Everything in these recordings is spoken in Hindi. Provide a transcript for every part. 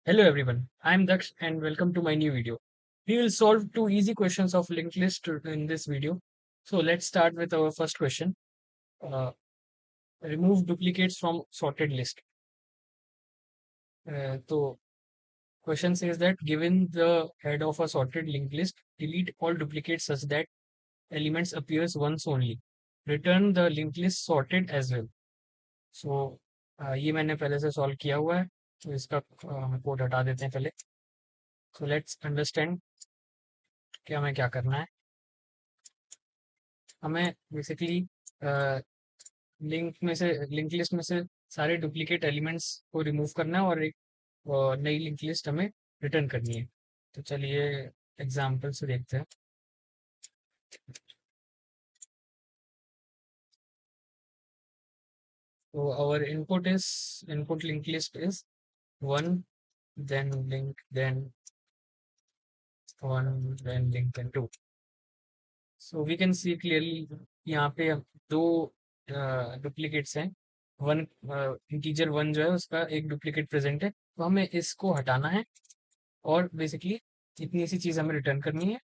Hello everyone, I am Daksh and welcome to my new video. We will solve two easy questions of linked list in this video. So let's start with our first question. Uh, Remove duplicates from sorted list. So question says that given the head of a sorted linked list, delete all duplicates such that elements appears once only. Return the linked list sorted as well. So ये मैंने पहले से सॉल्व किया हुआ है, तो इसका कोड हटा देते हैं पहले. So let's understand कि हमें क्या करना है. हमें बेसिकली लिंक लिस्ट में से सारे डुप्लीकेट एलिमेंट्स को रिमूव करना है और एक नई लिंक लिस्ट हमें रिटर्न करनी है. तो चलिए एग्जांपल से देखते हैं. तो our input link list is one, then link, then one, then link, then two. So we can see clearly यहाँ पे दो डुप्लीकेट्स हैं. वन इंटीजर वन जो है उसका एक डुप्लीकेट प्रेजेंट है, तो हमें इसको हटाना है और बेसिकली इतनी सी चीज़ हमें रिटर्न करनी है.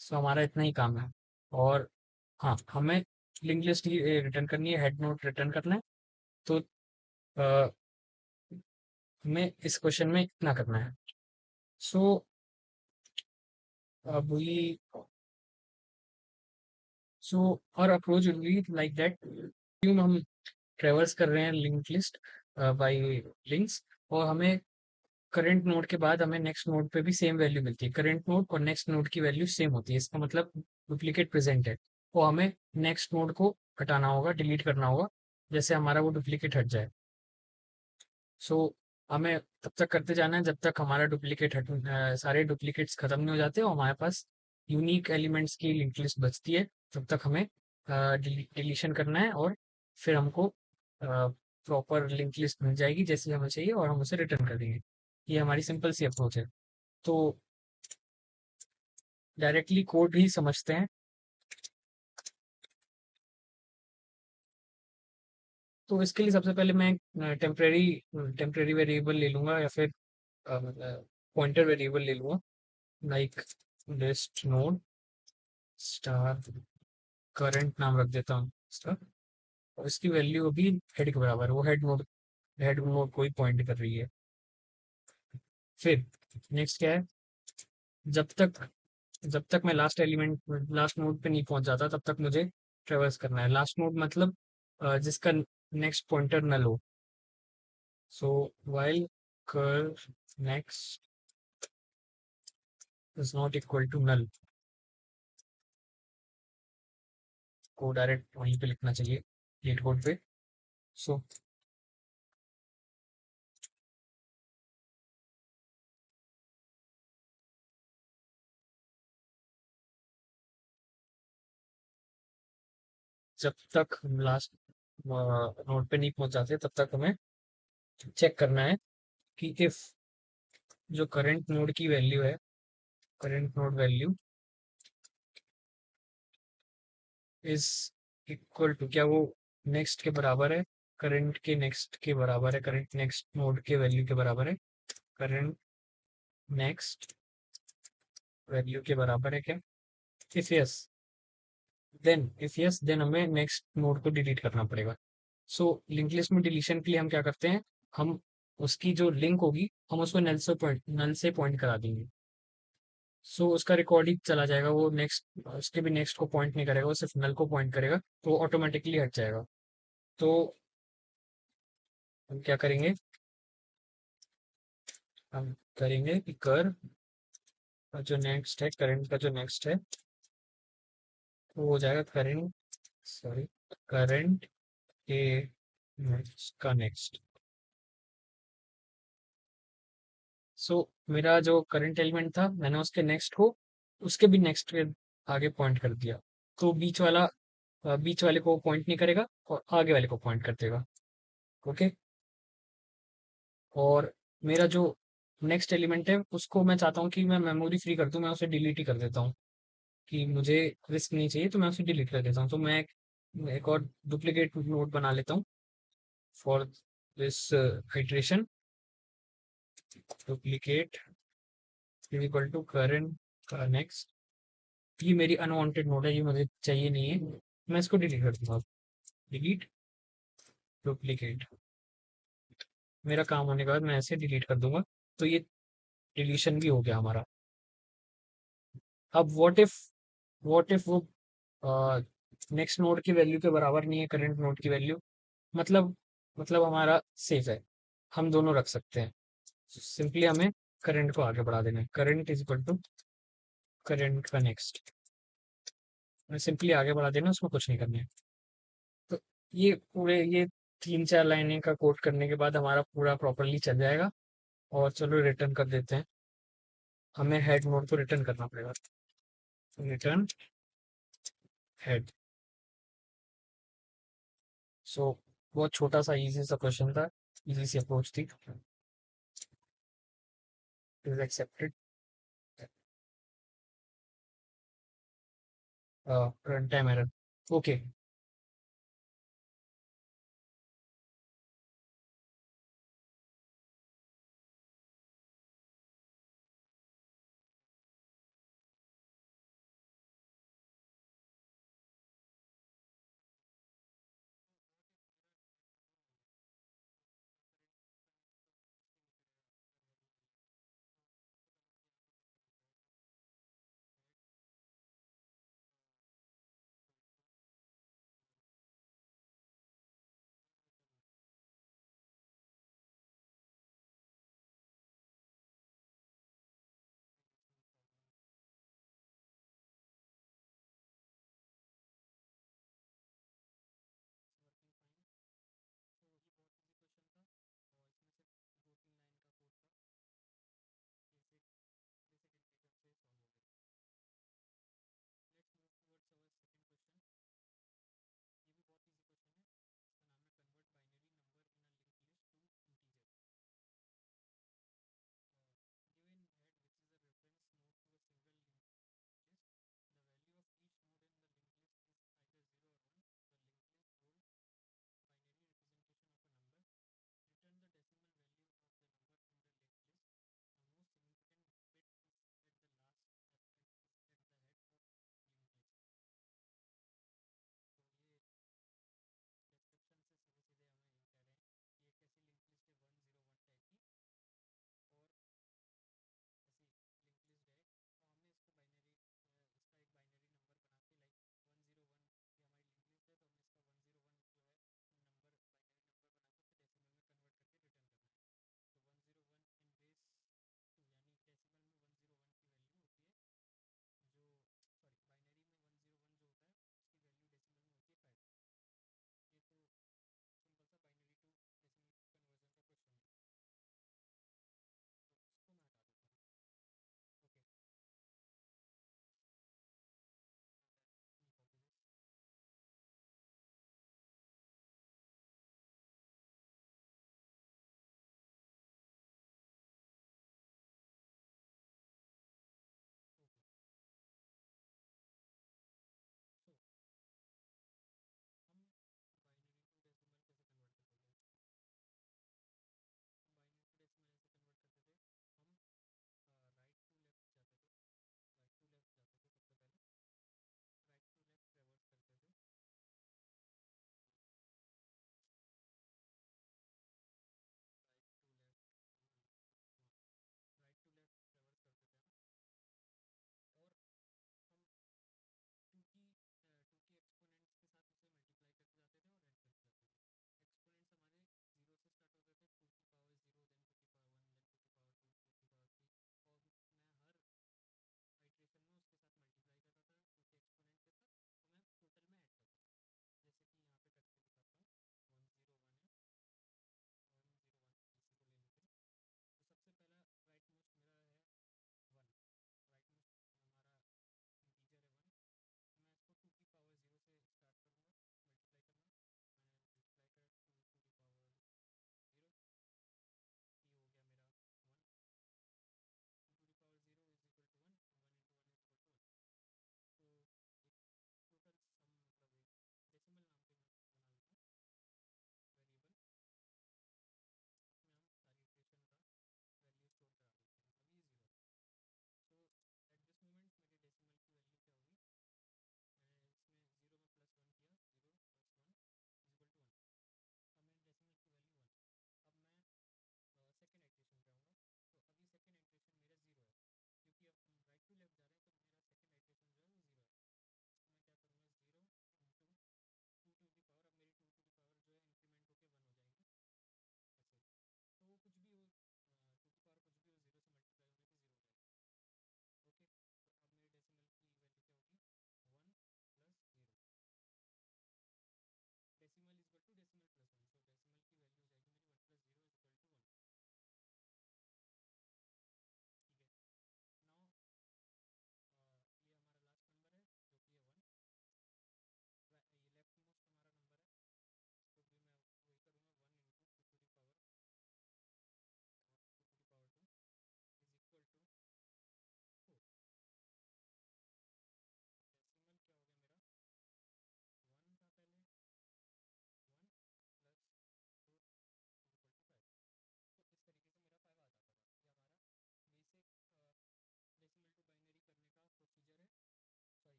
सो हमारा इतना ही काम है. और हाँ, हमें लिंक लिस्ट ही रिटर्न करनी है, हेड नोट रिटर्न करना है. तो अ, हमें इस क्वेश्चन में इतना करना है. सो वी सो और approach will be like that. क्यों हम ट्रेवर्स कर रहे हैं लिंक लिस्ट बाय लिंक्स, और हमें करंट नोड के बाद हमें नेक्स्ट नोड पे भी सेम वैल्यू मिलती है. करंट नोड और नेक्स्ट नोड की वैल्यू सेम होती है, इसका मतलब डुप्लीकेट प्रेजेंट है. तो हमें नेक्स्ट नोड को हटाना होगा, डिलीट करना होगा, जैसे हमारा वो डुप्लीकेट हट जाए. सो हमें तब तक करते जाना है जब तक हमारा सारे डुप्लीकेट्स खत्म नहीं हो जाते और हमारे पास यूनिक एलिमेंट्स की लिंक लिस्ट बचती है. तब तक हमें डिलीशन करना है और फिर हमको प्रॉपर लिंक लिस्ट मिल जाएगी जैसी हमें चाहिए और हम उसे रिटर्न कर देंगे. ये हमारी सिंपल सी अप्रोच है. तो डायरेक्टली कोड ही समझते हैं. तो इसके लिए सबसे पहले मैं टेम्परेरी टेम्परेरी वेरिएबल ले लूंगा या फिर पॉइंटर वेरिएबल ले लूंगा, like list node star current नाम रख देता हूँ इसका. और इसकी वैल्यू अभी हेड के बराबर है, वो हेड नोड को ही पॉइंट कर रही है. फिर नेक्स्ट क्या है, जब तक जब तक मैं लास्ट नोड पे नहीं पहुंच जाता तब तक मुझे ट्रेवर्स करना है. लास्ट नोड मतलब जिसका नेक्स्ट पॉइंटर नल हो. So while cur next is not equal to null, को डायरेक्ट वहीं पे लिखना चाहिए गेट कोड पे. सो जब तक हम लास्ट नोड पे नहीं पहुंच जाते तब तक हमें चेक करना है कि इफ जो करंट नोड की वैल्यू है, current node value is equal to, क्या वो नेक्स्ट के बराबर है, करंट के नेक्स्ट के बराबर है, करंट नेक्स्ट नोड के वैल्यू के बराबर है, करंट नेक्स्ट वैल्यू के बराबर है क्या. इफ यस देन हमें नेक्स्ट नोड को डिलीट करना पड़ेगा. सो लिंक लिस्ट में डिलीशन के लिए हम क्या करते हैं, हम उसकी जो लिंक होगी हम उसको नल से पॉइंट करा देंगे. सो उसका रिकॉर्ड ही चला जाएगा, वो नेक्स्ट उसके भी नेक्स्ट को पॉइंट नहीं करेगा, वो सिर्फ नल को पॉइंट करेगा, तो वो ऑटोमेटिकली हट जाएगा. तो हम क्या करेंगे, हम करेंगे कि कर का जो नेक्स्ट है, करंट का जो नेक्स्ट है, वो हो जाएगा करंट के नेक्स्ट का नेक्स्ट. सो मेरा जो करंट एलिमेंट था मैंने उसके नेक्स्ट को उसके भी नेक्स्ट के आगे पॉइंट कर दिया. तो बीच वाले को पॉइंट नहीं करेगा और आगे वाले को पॉइंट कर देगा. ओके. और मेरा जो नेक्स्ट एलिमेंट है उसको मैं चाहता हूँ कि मैं मेमोरी फ्री कर दूं, मैं उसे डिलीट ही कर देता हूँ कि मुझे रिस्क नहीं चाहिए, तो मैं उसे डिलीट कर देता हूँ. तो मैं एक और डुप्लीकेट नोड बना लेता हूँ for this iteration. Duplicate is equal to current का नेक्स्ट। ये मेरी अनवांटेड नोट है, ये मुझे चाहिए नहीं है, मैं इसको डिलीट कर दूंगा। डिलीट डुप्लीकेट, मेरा काम होने के बाद मैं ऐसे डिलीट कर दूंगा। तो ये डिलीशन भी हो गया हमारा। अब व्हाट इफ वो नेक्स्ट नोड की वैल्यू के बराबर नहीं है करंट नोड की वैल्यू, मतलब हमारा सेफ है, हम दोनों रख सकते हैं। सिंपली हमें करंट को आगे बढ़ा देना है, current is equal to current का नेक्स्ट, सिंपली आगे बढ़ा देना, उसमें कुछ नहीं करना है। तो ये 3-4 लाइनें का कोड करने के बाद हमारा पूरा प्रॉपरली चल जाएगा। और चलो रिटर्न कर देते हैं, हमें हेड नोड को रिटर्न करना पड़ेगा। Return head. सो बहुत छोटा सा इजी सा क्वेश्चन था, इजी सी अप्रोच थी। Is accepted. Run time error. Okay.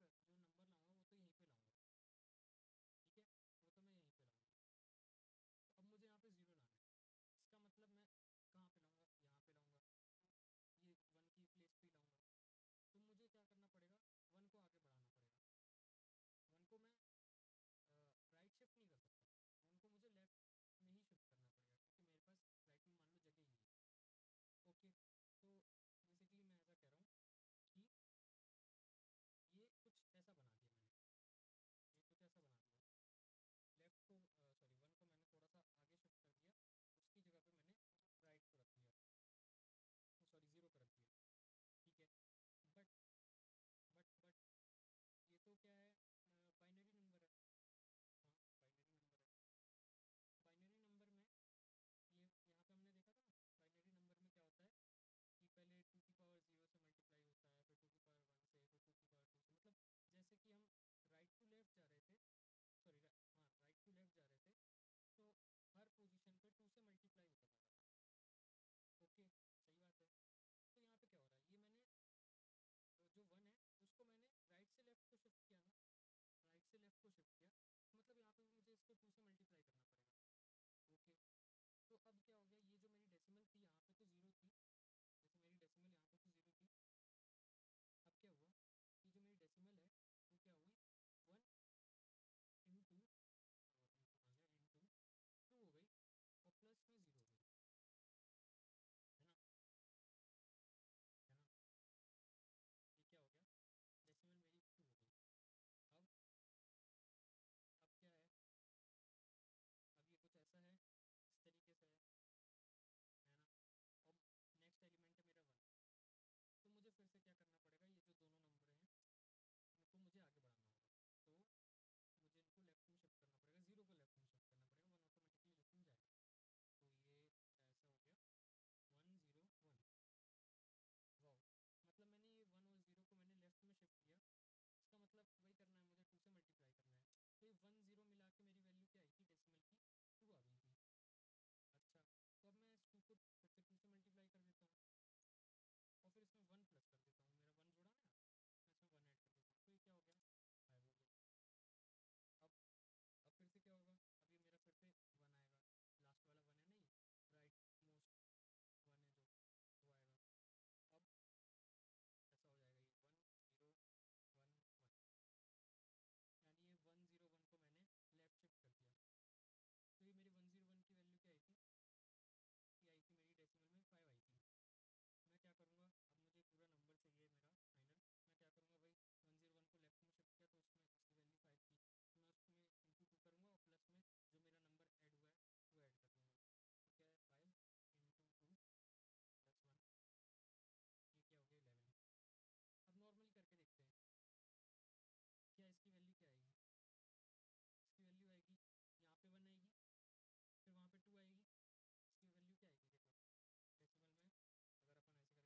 जो नंबर लाऊंगा वो तो यहीं पे लाऊंगा, ठीक है, वो तो मैं यहीं पे लाऊंगा। तो अब मुझे यहाँ पे जीरो लाना है, इसका मतलब मैं कहाँ पे लाऊंगा, यहाँ पे लाऊंगा, ये वन की प्लेस पे ही लाऊंगा। तो मुझे क्या करना पड़ेगा, वन को आगे बढ़ाना पड़ेगा। वन को मैं राइट शिफ्ट नहीं कर सकता, वन को मुझे लेफ्ट में ही शिफ्ट करना पड़ेगा, क्योंकि मेरे पास राइट में मान लो जगह ही नहीं है। ओके, तो बेसिकली मैं ऐसा कह रहा हूँ कि ये कुछ ऐसा बना दिया मैंने, ये कुछ ऐसा बना दिया। लेफ्ट को सॉरी वन को मैंने थोड़ा सा आगे शिफ्ट कर दिया, उसकी जगह पे मैंने राइट को रख दिया, सॉरी जीरो को रख दिया, ठीक है। बट बट ये तो क्या है, बाइनरी नंबर है। हाँ, बाइनरी नंबर है। बाइनरी नंबर में ये यहाँ पे हमने देखा था ना, बाइनरी नंबर में क्या होता है कि पहले टू की पावर जीरो से मल्टीप्लाई होता है, फिर टू की पावर वन से, फिर टू की पावर टू से, मतलब जैसे कि हम राइट टू लेफ्ट जा रहे थे, सॉरी हाँ राइट टू लेफ्ट जा रहे थे, तो हर पोजीशन पे टू से मल्टीप्लाई होता जा रहा था। ओके, सही बात है। तो यहाँ पे क्या हो रहा है, ये मैंने जो वन है उसको मैंने राइट से लेफ्ट को शिफ्ट किया ना, राइट से लेफ्ट को शिफ्ट किया, तो मतलब यहाँ पे भी मुझे इसको टू से मल्टीप्लाई करना पड़ेगा। ओके, तो अब क्या हो गया, ये जो मेरी डेसिमल थी यहाँ पे तो जीरो थी, जैसे मेरी डेसिमल यहाँ पे तो जीरो थी, अब क्या हुआ, ये जो मेरी डेसिमल है वो क्या हुई, वन इंटू, इंटू आ गया, इंटू टू हो गई, और प्लस में जीरो हो गई, है ना, है ना। ये क्या हो गया, डेसिमल मेरी टू हो गई। अब अब क्या है, अब ये कुछ ऐसा है, इस तरीके से है ना। अब नेक्स्ट एलिमेंट है मेरा वन, तो मुझे फिर से क्या करना पड़ेगा, ये जो दोनों नंबर हैं इनको मुझे आगे बढ़ाना होगा। तो मुझे इनको लेफ्ट में शिफ्ट करना पड़ेगा, जीरो को लेफ्ट में शिफ्ट करना पड़ेगा, वन ऑटोमेटिकली लेफ्ट में जाएगा। तो ये ऐसा हो गया, वन जीरो वन, वाओ, मतलब मैंने ये वन और जीरो को मैंने लेफ्ट में शिफ्ट किया, इसका मतलब वही करना है मुझे, टू से मल्टीप्लाई करना है। तो ये वन जीरो मिला के मेरी वैल्यू क्या आई थी डेसिमल की, टू आ गई थी। अच्छा, तो अब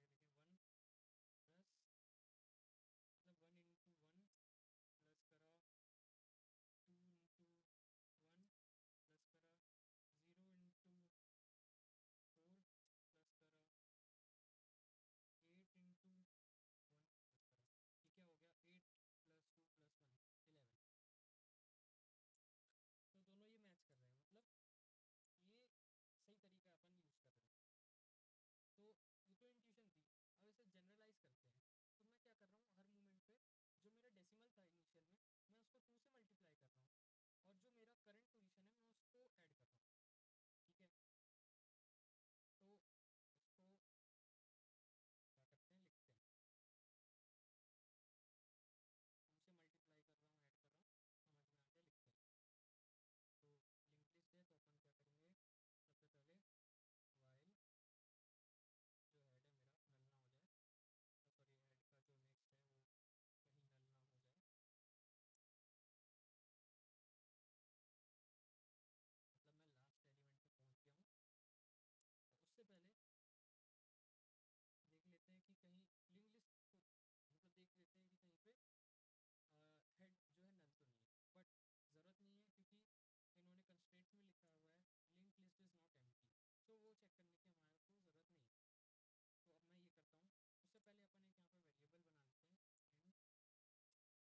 मैं इस टू को फिर से टू से मल्टीप्लाई कर देता हूँ, और फिर इसमें वन प्लस कर देता हूँ, मेरा वन जुड़ा ना, मैं इसमें वन ऐड कर देता हूँ, तो ये क्या हो गया, फाइव हो गया। अब अब फिर से क्या होगा, अब ये मेरा फिर से वन आएगा, लास्ट वाला वन है नहीं, राइट मोस्ट वन है जो, वो आएगा। अब ऐसा हो जाएगा, ये वन जीरो वन वन, यानी ये वन जीरो वन को मैंने लेफ्ट शिफ्ट कर दिया। तो ये मेरी वन जीरो वन की वैल्यू क्या आई थी, ये आई थी मेरी डेसिमल में फाइव आई थी। मैं क्या करूँगा, अब मुझे पूरा नंबर चाहिए मेरा फाइनल, मैं क्या करूँगा भाई, वन जीरो वन को लेफ्ट में शिफ्ट किया तो उसमें इसकी वैल्यू फाइव थी, तो मैं उसमें इंटू टू करूँगा और प्लस में जो मेरा नंबर ऐड हुआ है वो ऐड कर दूँगा। तो क्या है, five into two plus one, ये क्या हो गया, 11। अब नॉर्मली करके देखते हैं, क्या इसकी वैल्यू क्या आएगी, इसकी वैल्यू आएगी, यहाँ पे वन आएगी, फिर वहाँ पे टू आएगी, इसकी वैल्यू क्या आएगी, देखो डेसिमल में अगर अपन ऐसे करके देखें, वन प्लस, मतलब वन इंटू वन प्लस करा, टू इंटू वन प्लस करा, ज़ीरो इंटू फोर प्लस करा, एट इंटू वन प्लस करा, ये क्या हो गया, eight plus two plus one, 11। तो दोनों ये मैच कर रहे हैं, मतलब ये सही तरीका अपन यूज़ कर रहे हैं। तो ये तो इंट्यूशन थी, अब इसे जनरलाइज करते हैं। तो मैं क्या कर रहा हूँ, हर मोमेंट पे जो मेरा डेसिमल था इनिशियल में, मैं उसको टू से मल्टीप्लाई कर रहा हूँ, और जो मेरा करंट पोजीशन है मैं उसको ऐड कर रहा हूँ, ठीक है। तो इसको क्या करते हैं, लिखते हैं, टू से मल्टीप्लाई कर रहा हूँ, ऐड कर रहा हूँ, समझ में आ गया, लिखते हैं। तो लिंक लिस्ट है, तो अपन क्या करेंगे, सबसे पहले वाइल जो हेड है मेरा नल ना हो जाए, तो सॉरी हेड का जो नेक्स्ट है वो कहीं नल ना हो जाए, मतलब मैं लास्ट एलिमेंट पे पहुंच गया हूँ। तो उससे पहले देख लेते हैं कि कहीं लिंक लिस्ट को, मतलब देख लेते हैं कि कहीं पे हेड जो है नल तो नहीं है, बट ज़रूरत नहीं है क्योंकि इन्होंने कंस्ट्रेंट में लिखा हुआ है link list is not empty, so वो चेक करने की हमारे को ज़रूरत नहीं है। तो अब मैं ये करता हूँ, उससे पहले अपन एक यहाँ पे वेरिएबल बना लेते हैं,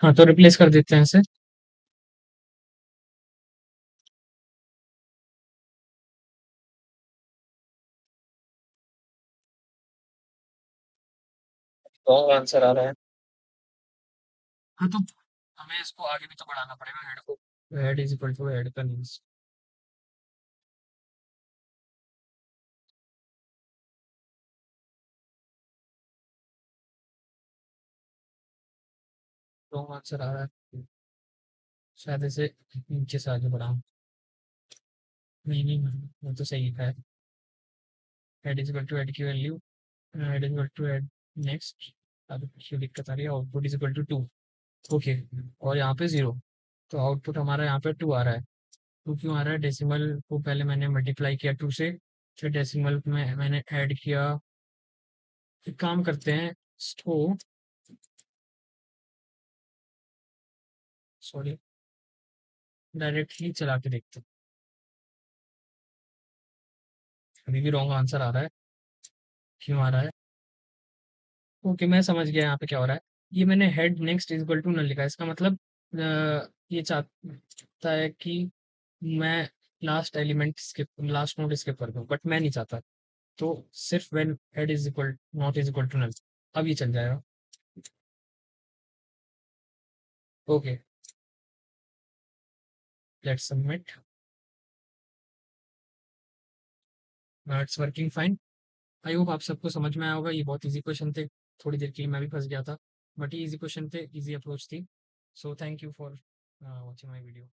हाँ, तो रिप्लेस कर देते हैं इसे। रॉन्ग आंसर आ रहा है। हाँ, तो हमें इसको आगे भी तो बढ़ाना पड़ेगा हेड को। Head is equal to head का मीन्स रॉन्ग आंसर आ रहा है। शायद इसे नीचे से आगे बढ़ाऊं। नहीं नहीं, वो तो सही है। Head is equal to head की value, head is equal to head next. अब क्यों दिक्कत आ रही है, output is equal to 2। Okay, और यहाँ पे 0। तो आउटपुट हमारा यहाँ पे 2 आ रहा है। 2 क्यों आ रहा है? डेसिमल को पहले मैंने मल्टीप्लाई किया 2 से, फिर डेसिमल में मैंने ऐड किया। एक काम करते हैं इसको, सॉरी, डायरेक्टली चला के देखते हैं। अभी भी रॉन्ग आंसर आ रहा है। क्यों आ रहा है? ओके, मैं समझ गया यहाँ पे क्या हो रहा है। ये मैंने head next is equal to null लिखा है, इसका मतलब ये चाहता है कि मैं लास्ट नोट स्किप कर दूं, बट मैं नहीं चाहता। तो सिर्फ when head is equal not is equal to null, अब ये चल जाएगा। Okay, let's submit. It's working fine. I hope आप सबको समझ में आया होगा। ये बहुत इजी क्वेश्चन थे। थोड़ी देर के लिए मैं भी फंस गया था, बट ये इजी क्वेश्चन थे, इजी अप्रोच थी। So thank you for watching my video.